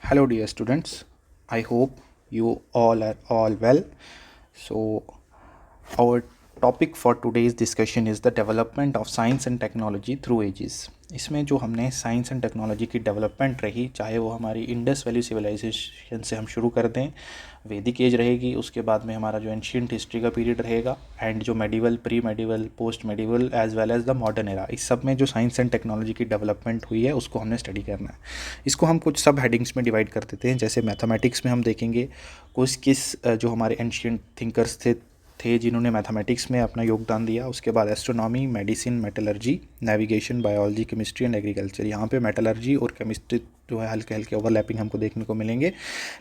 Hello, dear students. I hope you all are all well. So, our topic for today's discussion is the development of science and technology through ages. इसमें जो हमने science and technology की development रही, चाहे वो हमारी Indus valley civilisation से हम शुरू कर दें, वैदिक एज रहेगी, उसके बाद में हमारा जो एंशियंट हिस्ट्री का पीरियड रहेगा, एंड जो medieval, pre medieval, post medieval as well as the modern era, इस सब में जो साइंस एंड टेक्नोलॉजी की डेवलपमेंट हुई है उसको हमने स्टडी करना है। इसको हम कुछ सब हेडिंग्स में डिवाइड कर देते हैं। जैसे मैथमेटिक्स में हम देखेंगे जो हमारे एंशियंट थिंकर्स थे जिन्होंने मैथमेटिक्स में अपना योगदान दिया। उसके बाद astronomy, medicine, metallurgy, navigation, biology, chemistry and agriculture. यहाँ पे मेटलर्जी और केमिस्ट्री जो है हल्के हल्के ओवरलैपिंग हमको देखने को मिलेंगे,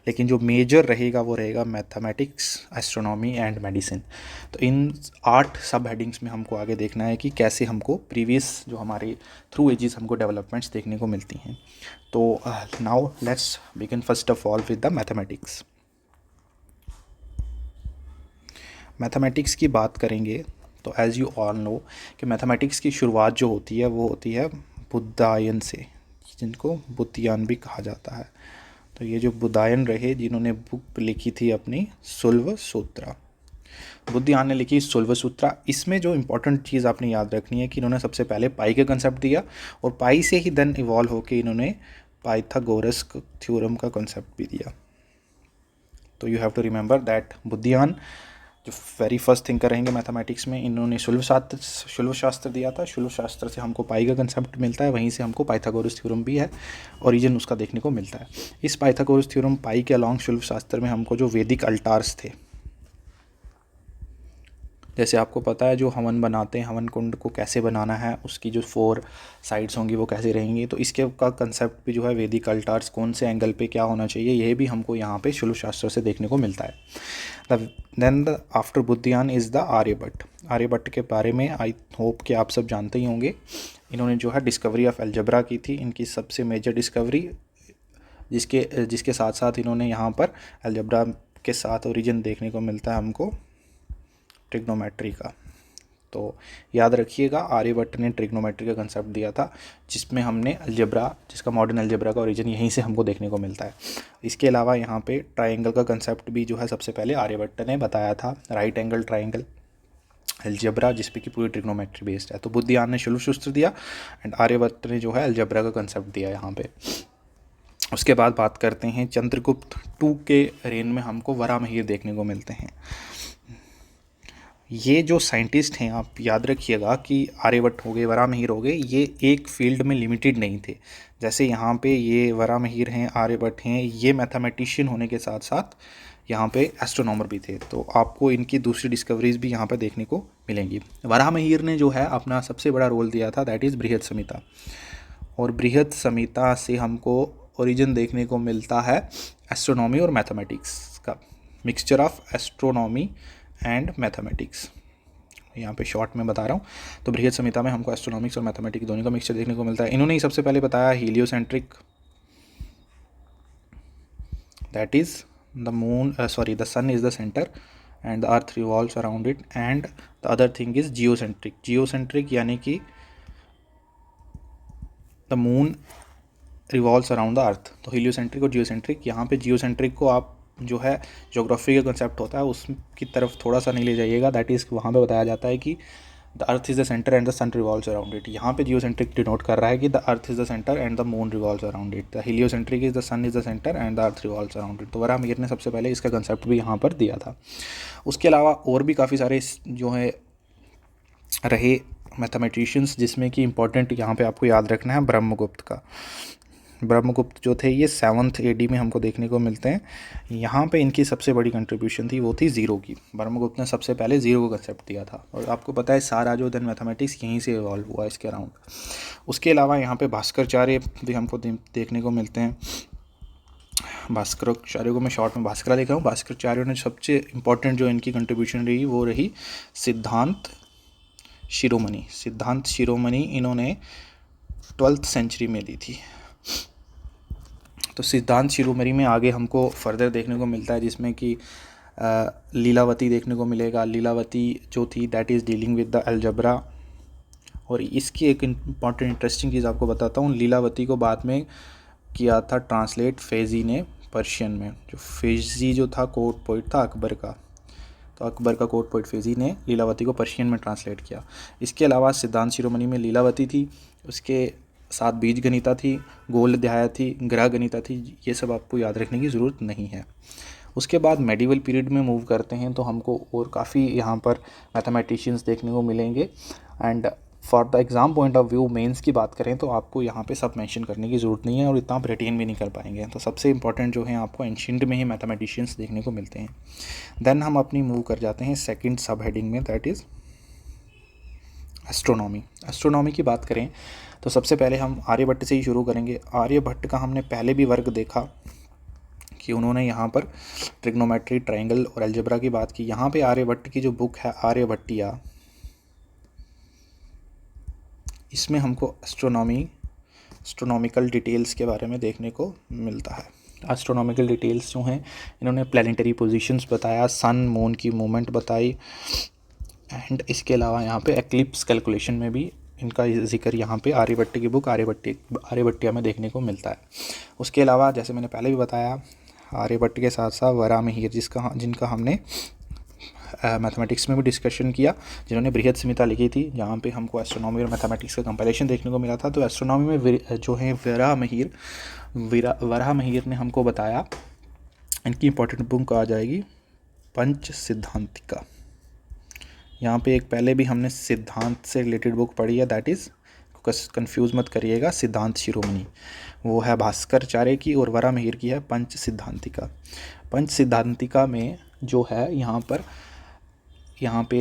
लेकिन जो मेजर रहेगा वो रहेगा मैथमेटिक्स, एस्ट्रोनॉमी एंड मेडिसिन। तो इन 8 सब हेडिंग्स में हमको आगे देखना है कि कैसे हमको प्रीवियस जो हमारे थ्रू एजेस हमको डेवलपमेंट्स देखने को मिलती हैं। तो now let's begin first of all with the mathematics. Mathematics की बात करेंगे तो एज़ यू ऑल नो कि मैथमेटिक्स की शुरुआत जो होती है वो होती है बुद्धायन से, जिनको बुद्धियान भी कहा जाता है। तो ये जो बुद्धायन रहे जिन्होंने बुक लिखी थी अपनी सुल्व सूत्रा, बुद्धियान ने लिखी सुल्व सूत्रा। इसमें जो इम्पोर्टेंट चीज़ आपने याद रखनी है कि इन्होंने सबसे पहले पाई का कंसेप्ट दिया और पाई से ही देन इवॉल्व होकर इन्होंने पाइथागोरस थ्योरम का कंसेप्ट भी दिया। तो you have to remember that Baudhayana जो वेरी फर्स्ट थिंकर रहेंगे मैथमेटिक्स में, इन्होंने शुल्व शास्त्र दिया था। शुल्व शास्त्र से हमको पाई का कंसेप्ट मिलता है, वहीं से हमको पाइथागोरस थ्योरम भी है, ओरिजिन उसका देखने को मिलता है। इस पाइथागोरस थ्योरम पाई के अलॉन्ग शुल्व शास्त्र में हमको जो वैदिक अल्टार्स थे, जैसे आपको पता है जो हवन बनाते हैं, हवन कुंड को कैसे बनाना है, उसकी जो 4 साइड्स होंगी वो कैसे रहेंगी, तो इसके का कंसेप्ट भी जो है वैदिक अल्टार्स कौन से एंगल पे क्या होना चाहिए, यह भी हमको यहाँ पे शुल्व शास्त्र से देखने को मिलता है। Then after Baudhayana is the Aryabhatta. Aryabhatta के बारे में आई होप कि आप सब जानते ही होंगे। इन्होंने जो है डिस्कवरी ऑफ अलजेब्रा की थी, इनकी सबसे मेजर डिस्कवरी, जिसके साथ साथ इन्होंने यहाँ पर अलजेब्रा के साथ ओरिजिन देखने को मिलता है हमको ट्रिग्नोमेट्री का। तो याद रखिएगा आर्यभट्ट ने ट्रिग्नोमेट्री का कंसेप्ट दिया था, जिसमें हमने अलजेब्रा, जिसका मॉडर्न अलजेब्रा का ओरिजिन यहीं से हमको देखने को मिलता है। इसके अलावा यहाँ पे ट्राइंगल का कंसेप्ट भी जो है सबसे पहले आर्यभट्ट ने बताया था, राइट एंगल ट्राइंगल अलजेब्रा, जिस पे कि पूरी ट्रिग्नोमेट्री बेस्ड है। तो बुद्धियान ने शुल्व सूत्र दिया एंड आर्यभट्ट ने जो है अलजेब्रा का कंसेप्ट दिया यहाँ पे। उसके बाद बात करते हैं चंद्रगुप्त II के रेन में हमको वराहमिहिर देखने को मिलते हैं। ये जो साइंटिस्ट हैं, आप याद रखिएगा कि आर्यभट्ट हो गए, वराहमिहिर हो गए, ये एक फील्ड में लिमिटेड नहीं थे। जैसे यहाँ पे ये वराहमिहिर हैं, आर्यभट्ट हैं, ये मैथमेटिशियन होने के साथ साथ यहाँ पे एस्ट्रोनॉमर भी थे। तो आपको इनकी दूसरी डिस्कवरीज भी यहाँ पे देखने को मिलेंगी। वराहमिहिर ने जो है अपना सबसे बड़ा रोल दिया था, दैट इज़ बृहत संहिता। और बृहत संहिता से हमको ओरिजिन देखने को मिलता है एस्ट्रोनॉमी और मैथमेटिक्स का, mixture of astronomy and mathematics. यहाँ पे शॉर्ट में बता रहा हूँ। तो बृहत संहिता में हमको एस्ट्रोनॉमिक्स और मैथमेटिक्स दोनों का मिक्सचर देखने को मिलता है। इन्होंने ही सबसे पहले बताया heliocentric, that is the sun is the centre and the earth revolves around it, and the other thing is geocentric यानी कि the moon revolves around the earth. तो हीलियोसेंट्रिक और जियोसेंट्रिक, यहाँ पे जियोसेंट्रिक को आप जो है ज्योग्राफी का कंसेप्ट होता है उसकी तरफ थोड़ा सा नहीं ले जाइएगा, दैट इज़ वहाँ पे बताया जाता है कि the earth is the centre and the sun revolves around it. यहाँ पे जियोसेंट्रिक डिनोट कर रहा है कि the earth is the centre and the moon revolves around it. The heliocentric is the sun is the centre and the earth revolves around it. तो वराहमिहिर ने सबसे पहले इसका कंसेप्ट भी यहाँ पर दिया था। उसके अलावा और भी काफ़ी सारे जो है रहे मैथमेटिशियंस, जिसमें कि इंपॉर्टेंट यहाँ पे आपको याद रखना है ब्रह्मगुप्त का। ब्रह्मगुप्त जो थे ये 7th AD में हमको देखने को मिलते हैं। यहाँ पे इनकी सबसे बड़ी कंट्रीब्यूशन थी, वो थी ज़ीरो की। ब्रह्मगुप्त ने सबसे पहले ज़ीरो का कंसेप्ट दिया था, और आपको पता है सारा जो देन मैथमेटिक्स यहीं से इवॉल्व हुआ इसके अराउंड। उसके अलावा यहाँ पे भास्कराचार्य भी हमको देखने को मिलते हैं। भास्कराचार्य को मैं शॉर्ट में भास्करा लिखा हूँ। भास्कराचार्य ने सबसे इम्पोर्टेंट जो इनकी कंट्रीब्यूशन रही वो रही सिद्धांत शिरोमणि। सिद्धांत शिरोमणि इन्होंने 12th सेंचुरी में दी थी। तो सिद्धांत शिरोमणि में आगे हमको फर्दर देखने को मिलता है, जिसमें कि लीलावती देखने को मिलेगा। लीलावती जो थी that is dealing with the algebra. और इसकी एक इम्पॉर्टेंट इंटरेस्टिंग चीज़ आपको बताता हूँ, लीलावती को बाद में किया था ट्रांसलेट फेजी ने पर्शियन में। जो फेजी जो था कोर्ट पोइट था अकबर का, तो अकबर का कोर्ट पोइट फेजी ने लीलावती को पर्शियन में ट्रांसलेट किया। इसके अलावा सिद्धांत शिरोमणि में लीलावती थी, उसके साथ बीज गणिता थी, गोल अध्याय थी, ग्रह गणिता थी। ये सब आपको याद रखने की ज़रूरत नहीं है। उसके बाद मेडिवल पीरियड में मूव करते हैं तो हमको और काफ़ी यहाँ पर मैथमेटिशियंस देखने को मिलेंगे। And for the exam point of view mains की बात करें तो आपको यहाँ पे सब मेंशन करने की ज़रूरत नहीं है और इतना आप रिटेन भी नहीं कर पाएंगे। तो सबसे इंपॉर्टेंट जो है आपको एंशिएंट में ही मैथमेटिशियंस देखने को मिलते हैं। देन हम अपनी मूव कर जाते हैं सेकंड सब हेडिंग में, दैट इज़ एस्ट्रोनॉमी। एस्ट्रोनॉमी की बात करें तो सबसे पहले हम आर्यभट्ट से ही शुरू करेंगे। आर्यभट्ट का हमने पहले भी वर्ग देखा कि उन्होंने यहाँ पर ट्रिग्नोमेट्री, ट्रायंगल और अलजेब्रा की बात की। यहाँ पे आर्यभट्ट की जो बुक है आर्यभट्टिया, इसमें हमको एस्ट्रोनॉमिकल डिटेल्स के बारे में देखने को मिलता है। एस्ट्रोनॉमिकल डिटेल्स जो हैं, इन्होंने प्लानिटरी पोजीशंस बताया, सन मून की मूवमेंट बताई, एंड इसके अलावा यहाँ पे एक्लिप्स कैलकुलेशन में भी इनका जिक्र यहाँ पे आर्यभट्ट की बुक आर्यभट्टिया में देखने को मिलता है। उसके अलावा जैसे मैंने पहले भी बताया, आर्यभट्ट के साथ साथ वराहमिहिर जिनका हमने मैथमेटिक्स में भी डिस्कशन किया, जिन्होंने बृहद संहिता लिखी थी, जहाँ पे हमको एस्ट्रोनॉमी और मैथमेटिक्स का कंपैरिजन देखने को मिला था। तो एस्ट्रोनॉमी में जो है वराहमिहिर ने हमको बताया, इनकी इंपॉर्टेंट बुक आ जाएगी पंच सिद्धांतिका। यहाँ पे एक पहले भी हमने सिद्धांत से रिलेटेड बुक पढ़ी है, दैट इज़, कंफ्यूज मत करिएगा, सिद्धांत शिरोमणि, वो है भास्कराचार्य की, और वराहमिहिर की है पंच सिद्धांतिका। पंच सिद्धांतिका में जो है यहाँ पे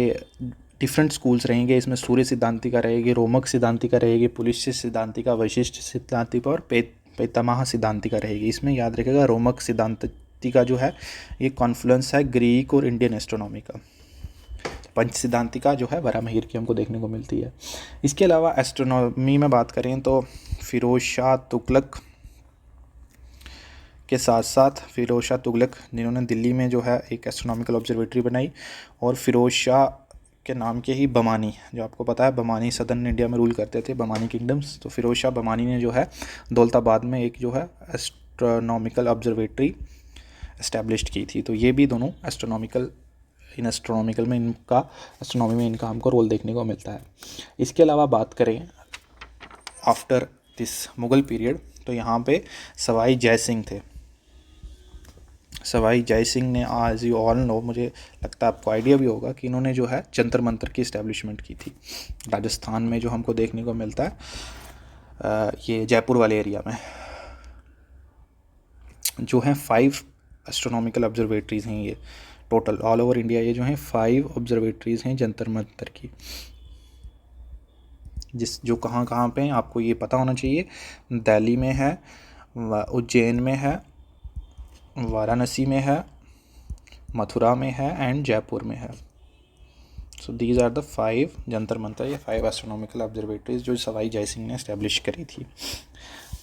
डिफरेंट स्कूल्स रहेंगे। इसमें सूर्य सिद्धांतिका रहेगी, रोमक सिद्धांतिका रहेगी, पुलस्त्य सिद्धांतिका, वशिष्ठ सिद्धांतिका और पैतामह सिद्धांतिका रहेगी। इसमें याद रखिएगा रोमक सिद्धांतिका जो है ये कॉन्फ्लुएंस है ग्रीक और इंडियन एस्ट्रोनॉमी का। पंच सिद्धांतिका जो है वराहमिहिर की हमको देखने को मिलती है। इसके अलावा एस्ट्रोनॉमी में बात करें तो फिरोज शाह तुगलक के साथ साथ फिरोज शाह तुगलक जिन्होंने दिल्ली में जो है एक एस्ट्रोनॉमिकल ऑब्जर्वेटरी बनाई, और फिरोज शाह के नाम के ही बमानी, जो आपको पता है बमानी सदर्न इंडिया में रूल करते थे, बमानी किंगडम्स, तो फिरोज शाह बमानी ने जो है दौलताबाद में एक जो है एस्ट्रोनॉमिकल ऑब्जर्वेटरी इस्टेब्लिश की थी। तो ये भी दोनों एस्ट्रोनॉमिकल में इनका, एस्ट्रोनॉमी में इनका हमको रोल देखने को मिलता है। इसके अलावा बात करें आफ्टर दिस मुग़ल पीरियड, तो यहाँ पे सवाई जय सिंह थे। सवाई जय सिंह ने, एज यू ऑल नो, मुझे लगता है आपको आइडिया भी होगा कि इन्होंने जो है जंतर मंतर की इस्टेब्लिशमेंट की थी राजस्थान में, जो हमको देखने को मिलता है ये जयपुर वाले एरिया में। जो हैं 5 एस्ट्रोनॉमिकल ऑब्जर्वेटरीज़ हैं ये टोटल ऑल ओवर इंडिया। ये जो हैं 5 ऑब्जर्वेटरीज़ हैं जंतर मंतर की, जो कहाँ कहाँ पे हैं आपको ये पता होना चाहिए। दिल्ली में है, उज्जैन में है, वाराणसी में है, मथुरा में है एंड जयपुर में है। So these are the 5 Jantar Mantar या 5 एस्ट्रोनॉमिकल ऑब्जर्वेटरीज जो सवाई जय सिंह ने इस्टेब्लिश करी थी।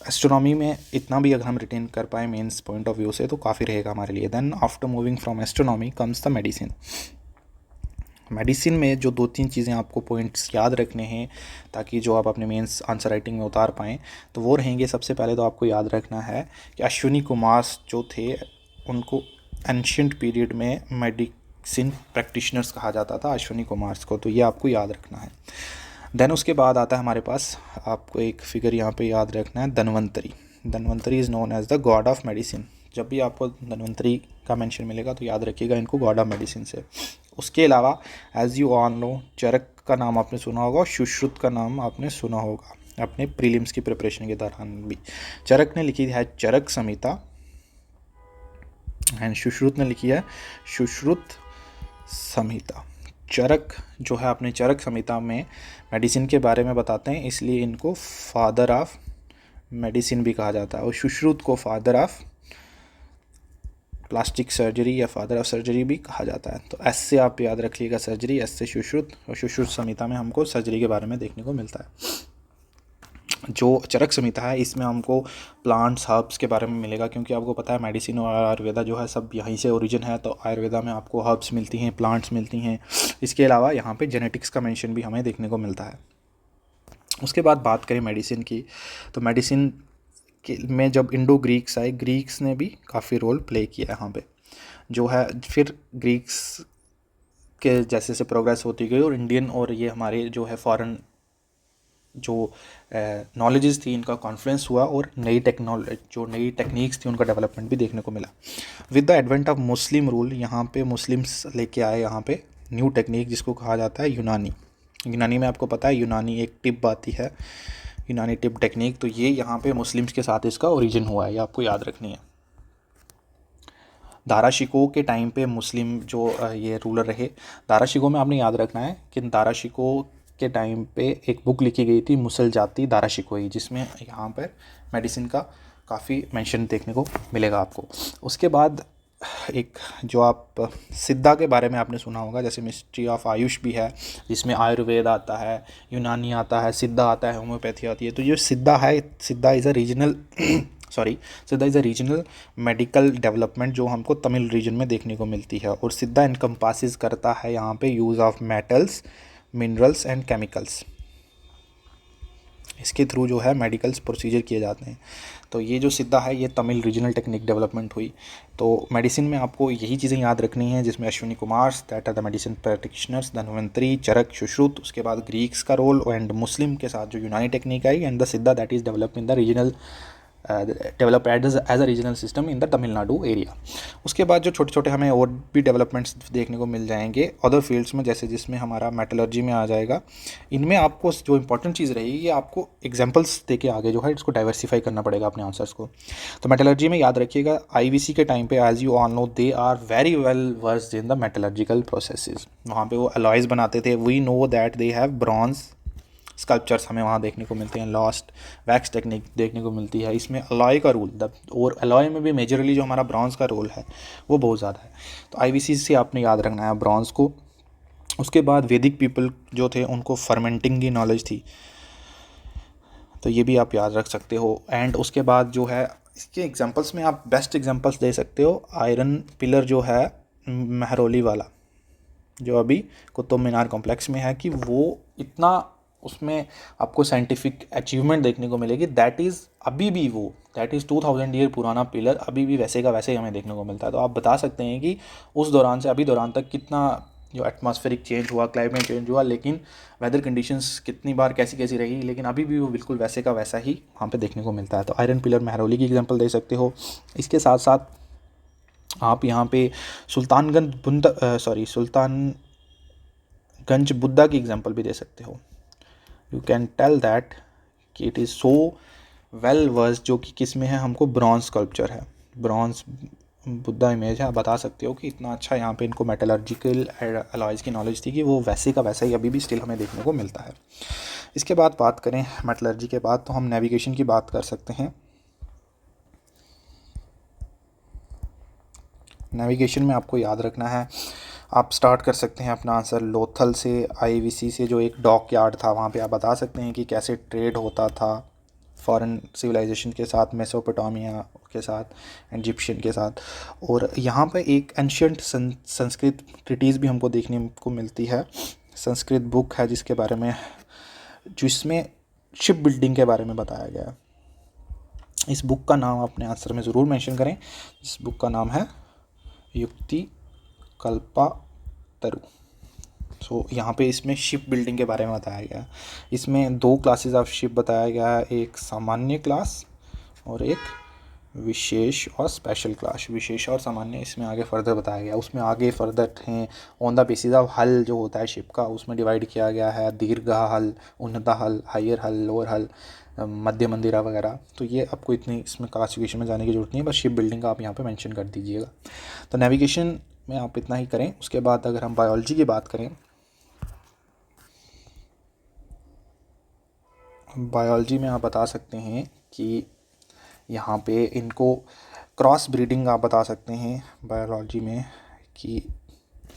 एस्ट्रोनॉमी में इतना भी अगर हम रिटेन कर पाए मेंस पॉइंट ऑफ व्यू से तो काफ़ी रहेगा हमारे लिए। Then after moving from astronomy comes the medicine. Medicine में जो 2-3 चीज़ें आपको पॉइंट्स याद रखने हैं ताकि जो आप अपने मेंस आंसर राइटिंग में उतार पाएँ, तो वो रहेंगे। सबसे पहले तो आपको याद रखना है कि अश्विनी कुमार जो थे उनको एंशिएंट पीरियड में मेडिसिन प्रैक्टिशनर्स कहा जाता था, अश्विनी कुमार को, तो ये आपको याद रखना है। देन उसके बाद आता है हमारे पास, आपको एक फिगर यहाँ पे याद रखना है, Dhanvantari. Dhanvantari is known as the god of medicine. जब भी आपको धन्वंतरी का मेंशन मिलेगा तो याद रखिएगा इनको गॉड ऑफ मेडिसिन से। उसके अलावा एज यू ऑल नो, चरक का नाम आपने सुना होगा और सुश्रुत का नाम आपने सुना होगा अपने प्रीलिम्स की प्रिपरेशन के दौरान भी। चरक ने लिखी है चरक संहिता एंड सुश्रुत ने लिखी है सुश्रुत संहिता। चरक जो है अपने चरक संहिता में मेडिसिन के बारे में बताते हैं, इसलिए इनको फादर ऑफ मेडिसिन भी कहा जाता है, और सुश्रुत को फादर ऑफ प्लास्टिक सर्जरी या फादर ऑफ सर्जरी भी कहा जाता है। तो एस से आप याद रखिएगा सर्जरी, एस से सुश्रुत, और सुश्रुत संहिता में हमको सर्जरी के बारे में देखने को मिलता है। जो चरक संहिता है इसमें हमको प्लांट्स हर्ब्स के बारे में मिलेगा, क्योंकि आपको पता है मेडिसिन और आयुर्वेदा जो है सब यहीं से ओरिजिन है। तो आयुर्वेदा में आपको हर्ब्स मिलती हैं, प्लांट्स मिलती हैं। इसके अलावा यहाँ पे जेनेटिक्स का मेंशन भी हमें देखने को मिलता है। उसके बाद बात करें मेडिसिन की, तो मेडिसिन के में जब इंडो ग्रीक्स आए, ग्रीक्स ने भी काफ़ी रोल प्ले किया यहाँ पे जो है। फिर ग्रीक्स के जैसे जैसे प्रोग्रेस होती गई और इंडियन और ये हमारे जो है फॉरेन जो नॉलेजेस थी इनका कॉन्फ्लुएंस हुआ और नई टेक्नोलॉजी जो नई टेक्निक्स थी उनका डेवलपमेंट भी देखने को मिला। With the advent of Muslim rule, यहाँ पे मुस्लिम्स लेके आए यहाँ पे न्यू टेक्निक जिसको कहा जाता है यूनानी। यूनानी में आपको पता है यूनानी एक टिप आती है, यूनानी टिप टेक्निक, तो ये यहाँ पे मुस्लिम्स के साथ इसका ओरिजिन हुआ है, ये आपको याद रखनी है। दारा के टाइम पे मुस्लिम जो ये रूलर रहे, दारा में आपने याद रखना है कि दारा के टाइम पे एक बुक लिखी गई थी मुसल जाती दारा शिकोही, जिसमें यहाँ पर मेडिसिन का काफ़ी मेंशन देखने को मिलेगा आपको। उसके बाद एक जो आप सिद्धा के बारे में आपने सुना होगा, जैसे मिस्ट्री ऑफ आयुष भी है जिसमें आयुर्वेद आता है, यूनानी आता है, सिद्धा आता है, होम्योपैथी आती है। तो ये सिद्धा है, सिद्धा इज़ अ रीजनल सिद्धा is a regional medical development जो हमको तमिल रीजन में देखने को मिलती है। और सिद्धा इनकम्पासिस करता है यहाँ पे use of metals, minerals and chemicals, इसके थ्रू जो है मेडिकल्स प्रोसीजर किए जाते हैं। तो ये जो सिद्धा है ये तमिल रीजनल टेक्निक डेवलपमेंट हुई। तो मेडिसिन में आपको यही चीज़ें याद रखनी है, जिसमें Ashwini Kumar that are the medicine practitioners, Dhanvantari, Charak, Sushruta, उसके बाद ग्रीक्स का रोल एंड मुस्लिम के साथ जो यूनानी टेक्निक आई एंड द सिद्धा that is develop in the regional develop as a regional system in the Tamil Nadu area. उसके बाद जो छोटे छोटे हमें और भी डेवलपमेंट्स देखने को मिल जाएंगे अदर फील्ड्स में, जैसे जिसमें हमारा मेटलर्जी में आ जाएगा। इनमें आपको जो इंपॉर्टेंट चीज़ रहेगी ये आपको एग्जांपल्स देके आगे जो है इसको डाइवर्सिफाई करना पड़ेगा अपने आंसर्स को। तो मेटलर्जी में याद रखिएगा आईवीसी के टाइम पे as you all know they are very well versed in the metallurgical processes. वहाँ पे वो अलॉयज़ बनाते थे, we know that they have bronze sculptures हमें वहाँ देखने को मिलते हैं, लॉस्ट वैक्स टेक्निक देखने को मिलती है। इसमें अलॉय का रोल और अलॉय में भी मेजरली जो हमारा ब्रॉन्ज का रोल है वो बहुत ज़्यादा है। तो आईवीसी से आपने याद रखना है ब्रॉन्ज को। उसके बाद वैदिक पीपल जो थे उनको फर्मेंटिंग की नॉलेज थी, तो ये भी आप याद रख सकते हो। एंड उसके बाद जो है इसके एग्जांपल्स में आप बेस्ट एग्जांपल्स दे सकते हो, आयरन पिलर जो है महरौली वाला जो अभी कुतुब मीनार कॉम्प्लेक्स में है, कि वो इतना उसमें आपको साइंटिफिक अचीवमेंट देखने को मिलेगी। दैट इज़ अभी भी वो दैट इज़ 2000 ईयर पुराना पिलर अभी भी वैसे का वैसे ही हमें देखने को मिलता है। तो आप बता सकते हैं कि उस दौरान से अभी दौरान तक कितना जो एटमॉस्फेरिक चेंज हुआ, क्लाइमेट चेंज हुआ, लेकिन वेदर कंडीशंस कितनी बार कैसी कैसी रही, लेकिन अभी भी वो बिल्कुल वैसे का वैसा ही वहाँ पे देखने को मिलता है। तो आयरन पिलर महरौली की एग्जांपल दे सकते हो। इसके साथ साथ आप यहाँ पे सुल्तानगंज बुद्धा की एग्जांपल भी दे सकते हो। यू कैन टेल दैट कि it is so well versed, जो कि किस में है, हमको ब्रॉन्ज स्कल्पचर है, ब्रॉन्ज बुद्धा इमेज है। आप बता सकते हो कि इतना अच्छा यहाँ पे इनको मेटलर्जिकल अलॉयज़ की नॉलेज थी कि वो वैसे का वैसा ही अभी भी स्टिल हमें देखने को मिलता है। इसके बाद बात करें मेटलर्जी के बाद तो हम नेविगेशन की बात कर सकते हैं। नेविगेशन में आपको याद रखना है, आप स्टार्ट कर सकते हैं अपना आंसर लोथल से, आईवीसी से जो एक डॉक यार्ड था वहाँ पे आप बता सकते हैं कि कैसे ट्रेड होता था फॉरेन सिविलाइजेशन के साथ, मेसोपोटामिया के साथ, इजिप्शियन के साथ। और यहाँ पे एक एंशियंट संस्कृत ट्रिटीज़ भी हमको देखने को मिलती है, संस्कृत बुक है जिसके बारे में, जिसमें शिप बिल्डिंग के बारे में बताया गया है। इस बुक का नाम अपने आंसर में ज़रूर मेंशन करें। इस बुक का नाम है युक्ति कल्पातरु। सो यहाँ पे इसमें शिप बिल्डिंग के बारे में बताया गया है। इसमें 2 क्लासेस ऑफ शिप बताया गया है, एक सामान्य क्लास और एक विशेष और स्पेशल क्लास। विशेष और सामान्य इसमें आगे फर्दर बताया गया, उसमें आगे फर्दर हैं ऑन द बेसिस ऑफ हल जो होता है शिप का, उसमें डिवाइड किया गया है दीर्घ हल, उन्नता हल, हायर हल, लोअर हल, मध्य मंदिरा वगैरह। तो ये आपको इतनी इसमें क्लासिफिकेशन में जाने की जरूरत नहीं है, बस शिप बिल्डिंग का आप यहाँ पे मेंशन कर दीजिएगा। तो नेविगेशन में आप इतना ही करें। उसके बाद अगर हम बायोलॉजी की बात करें, बायोलॉजी में आप बता सकते हैं कि यहाँ पे इनको क्रॉस ब्रीडिंग आप बता सकते हैं बायोलॉजी में, कि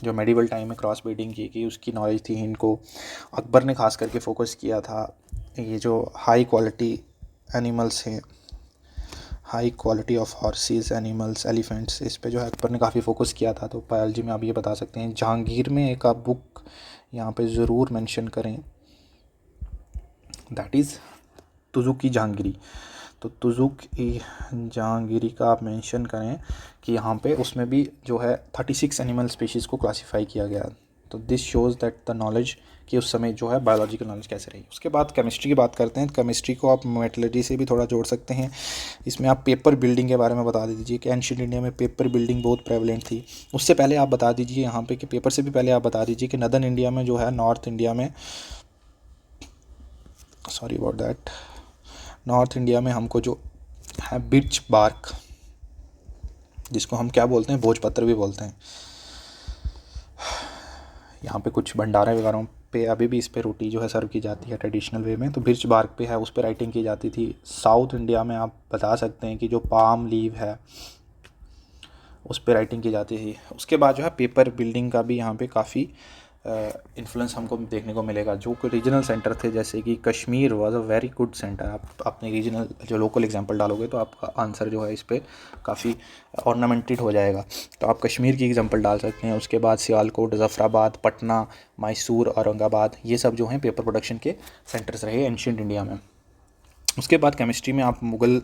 जो मेडिवल टाइम में क्रॉस ब्रीडिंग की उसकी नॉलेज थी इनको। अकबर ने खास करके फोकस किया था ये जो हाई क्वालिटी एनिमल्स हैं, high quality of horses, animals, elephants, इस पे जो है अकबर ने काफ़ी फोकस किया था। तो बायोलॉजी में आप ये बता सकते हैं। जहांगीर में एक आप बुक यहाँ पे ज़रूर मेंशन करें, दैट इज़ तुजुकी जहांगीरी। तो तुजुक ई जहांगीरी का आप मेंशन करें कि यहाँ पे उसमें भी जो है 36 एनिमल स्पीशीज़ को क्लासीफाई किया गया। तो this shows that the knowledge कि उस समय जो है बायोलॉजिकल नॉलेज कैसे रही। उसके बाद केमिस्ट्री की बात करते हैं। केमिस्ट्री को आप मेटलर्जी से भी थोड़ा जोड़ सकते हैं। इसमें आप पेपर बिल्डिंग के बारे में बता दीजिए कि एंशिएंट इंडिया में पेपर बिल्डिंग बहुत प्रेवलेंट थी। उससे पहले आप बता दीजिए यहाँ पे कि पेपर से भी पहले आप बता दीजिए कि नदर्न इंडिया में जो है, नॉर्थ इंडिया में, sorry about that, north India में हमको जो है बिर्च बार्क, जिसको हम क्या बोलते हैं, भोजपत्र भी बोलते हैं, यहाँ पे कुछ भंडारे वगैरह पे अभी भी इस पे रोटी जो है सर्व की जाती है ट्रेडिशनल वे में। तो बिर्च बार्क पे है, उस पर राइटिंग की जाती थी। साउथ इंडिया में आप बता सकते हैं कि जो पाम लीव है उस पर राइटिंग की जाती थी। उसके बाद जो है पेपर बिल्डिंग का भी यहाँ पे काफ़ी इन्फ्लुएंस हमको देखने को मिलेगा। जो रीजनल सेंटर थे, जैसे कि Kashmir was a very good centre. आप अपने रीजनल जो लोकल एग्जांपल डालोगे तो आपका आंसर जो है इस पर काफ़ी ऑर्नामेंटेड हो जाएगा। तो आप कश्मीर की एग्जांपल डाल सकते हैं। उसके बाद सियालकोट, ज़फ़राबाद, पटना, मैसूर, औरंगाबाद, ये सब जो हैं पेपर प्रोडक्शन के सेंटर्स रहे एंशिएंट इंडिया में। उसके बाद केमिस्ट्री में आप मुग़ल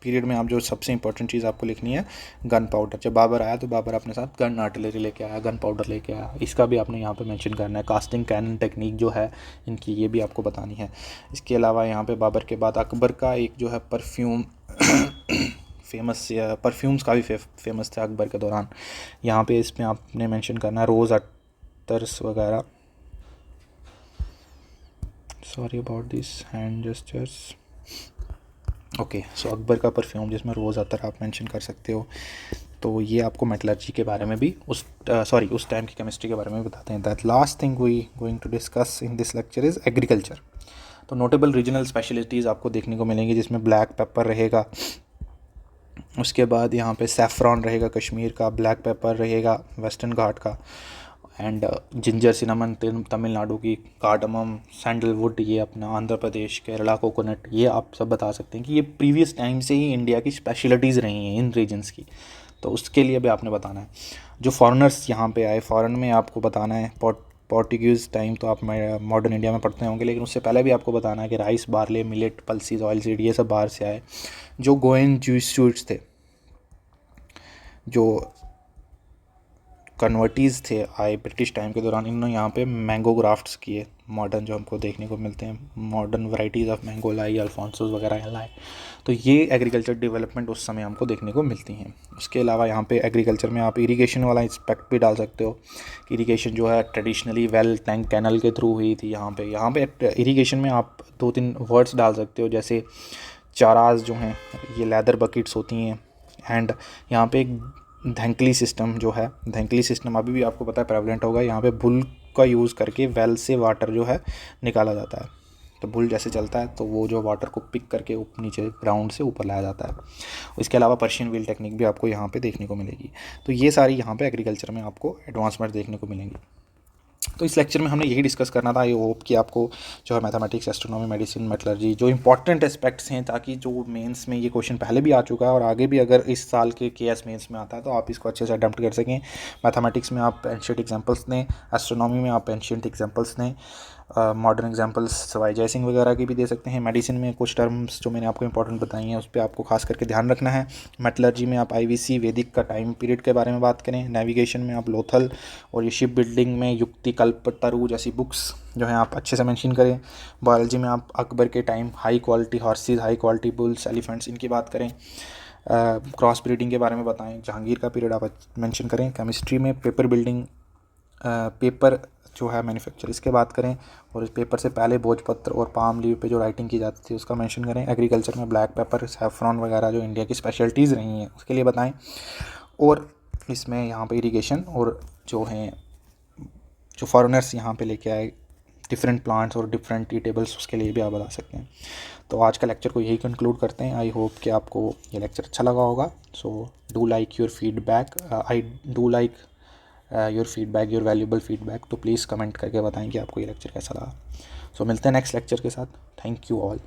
पीरियड में आप जो सबसे इंपॉर्टेंट चीज़ आपको लिखनी है, गन पाउडर। जब बाबर आया तो बाबर अपने साथ गन आर्टिलरी लेके आया, गन पाउडर लेके आया, इसका भी आपने यहाँ पे मेंशन करना है। कास्टिंग कैनन टेक्निक जो है इनकी, ये भी आपको बतानी है। इसके अलावा यहाँ पे बाबर के बाद अकबर का एक जो है परफ्यूम फेमस, परफ्यूम्स काफ़ी फेमस थे अकबर के दौरान। यहाँ पे इसमें आपने मेंशन करना है रोज़ अटर्स वगैरह। Sorry about this hand gestures. Okay, so Akbar का परफ्यूम जिसमें रोज़ अतर आप मेंशन कर सकते हो। तो ये आपको मेटलर्जी के बारे में भी उस टाइम की केमिस्ट्री के बारे में बताते हैं। That last thing we going to discuss in this lecture is agriculture. तो नोटेबल रीजनल स्पेशलिटीज़ आपको देखने को मिलेंगी, जिसमें ब्लैक पेपर रहेगा। उसके बाद यहाँ पे सैफ़रॉन रहेगा कश्मीर का, ब्लैक पेपर रहेगा वेस्टर्न घाट का, एंड जिंजर सिनामन तमिलनाडु की, कार्डमम, सैंडलवुड ये अपना आंध्र प्रदेश, केरला कोकोनट, ये आप सब बता सकते हैं कि ये प्रीवियस टाइम से ही इंडिया की स्पेशलिटीज़ रही हैं इन रीजन्स की। तो उसके लिए भी आपने बताना है। जो फॉरेनर्स यहाँ पे आए, फ़ॉरेन में आपको बताना है। पोर्टुगीज़ टाइम तो आप मॉडर्न इंडिया में पढ़ते होंगे, लेकिन उससे पहले भी आपको बताना है कि rice, barley, millet, pulses, oil seed, ये सब बाहर से आए। जो गोयन ज्यूइट्स थे, जो कन्वर्टीज़ थे, आए ब्रिटिश टाइम के दौरान, इन्होंने यहाँ पे मैंगो ग्राफ्ट्स किए, मॉडर्न जो हमको देखने को मिलते हैं, मॉडर्न वैराइटीज़ ऑफ मैंगो लाई, अल्फांसोस वगैरह लाए। तो ये एग्रीकल्चर डेवलपमेंट उस समय हमको देखने को मिलती हैं। उसके अलावा यहाँ पे एग्रीकल्चर में आप इरिगेशन वाला एस्पेक्ट भी डाल सकते हो। इरिगेशन जो है ट्रेडिशनली वेल, टैंक, कैनल के थ्रू हुई थी। यहाँ पे इरिगेशन में आप 2-3 वर्ड्स डाल सकते हो, जैसे चाराज जो हैं ये लेदर बकेट्स होती हैं, एंड यहाँ पे एक धैंकली सिस्टम जो है, धैंकली सिस्टम अभी भी आपको पता है प्रेवलेंट होगा। यहाँ पे बुल का यूज़ करके वेल से वाटर जो है निकाला जाता है। तो बुल जैसे चलता है तो वो जो वाटर को पिक करके नीचे ग्राउंड से ऊपर लाया जाता है। इसके अलावा पर्शियन व्हील टेक्निक भी आपको यहाँ पे देखने को मिलेगी। तो ये सारी यहाँ पे एग्रीकल्चर में आपको एडवांसमेंट देखने को मिलेंगी। तो इस लेक्चर में हमने यही डिस्कस करना था। आई होप कि आपको जो है मैथमेटिक्स, एस्ट्रोनॉमी, मेडिसिन, मेटलर्जी जो इंपॉर्टेंट एस्पेक्ट्स हैं, ताकि जो मेंस में ये क्वेश्चन पहले भी आ चुका है और आगे भी अगर इस साल के केएस मेंस में आता है तो आप इसको अच्छे से अटेम्प्ट कर सकें। मैथमेटिक्स में आप एंशिएंट एग्जांपल्स दें, एस्ट्रोनॉमी में आप एंशिएंट एग्जांपल्स दें, मॉडर्न एग्जांपल्स सवाई जय सिंह वगैरह की भी दे सकते हैं। मेडिसिन में कुछ टर्म्स जो मैंने आपको इंपॉर्टेंट बताई हैं उस पर आपको खास करके ध्यान रखना है। मेटलर्जी में आप आईवीसी, वैदिक का टाइम पीरियड के बारे में बात करें। नेविगेशन में आप लोथल और ये शिप बिल्डिंग में युक्ति, कल्पतरु जैसी बुक्स जो हैं आप अच्छे से मेंशन करें। बायोलॉजी में आप अकबर के time high quality horses, high quality bulls, elephants, इनकी बात करें। क्रॉस ब्रीडिंग के बारे में बताएं। जहांगीर का पीरियड आप मेंशन करें। केमिस्ट्री में पेपर बिल्डिंग, पेपर जो है मैन्युफैक्चर, इसके बात करें। और इस पेपर से पहले भोजपत्र और पाम लीव पे जो राइटिंग की जाती थी उसका मेंशन करें। एग्रीकल्चर में ब्लैक पेपर, सैफरॉन वगैरह जो इंडिया की स्पेशलिटीज़ रही हैं उसके लिए बताएं। और इसमें यहाँ पे इरिगेशन और जो हैं जो फॉरेनर्स यहाँ पे लेके आए डिफरेंट प्लांट्स और डिफरेंट टी टेबल्स, उसके लिए भी आप बता सकते हैं। तो आज का लेक्चर को यही कंक्लूड करते हैं। आई होप कि आपको ये लेक्चर अच्छा लगा होगा। So do like your feedback, I do like your feedback, your valuable feedback. तो प्लीज़ कमेंट करके बताएं कि आपको ये लेक्चर कैसा लगा। सो मिलते हैं नेक्स्ट लेक्चर के साथ। Thank you all.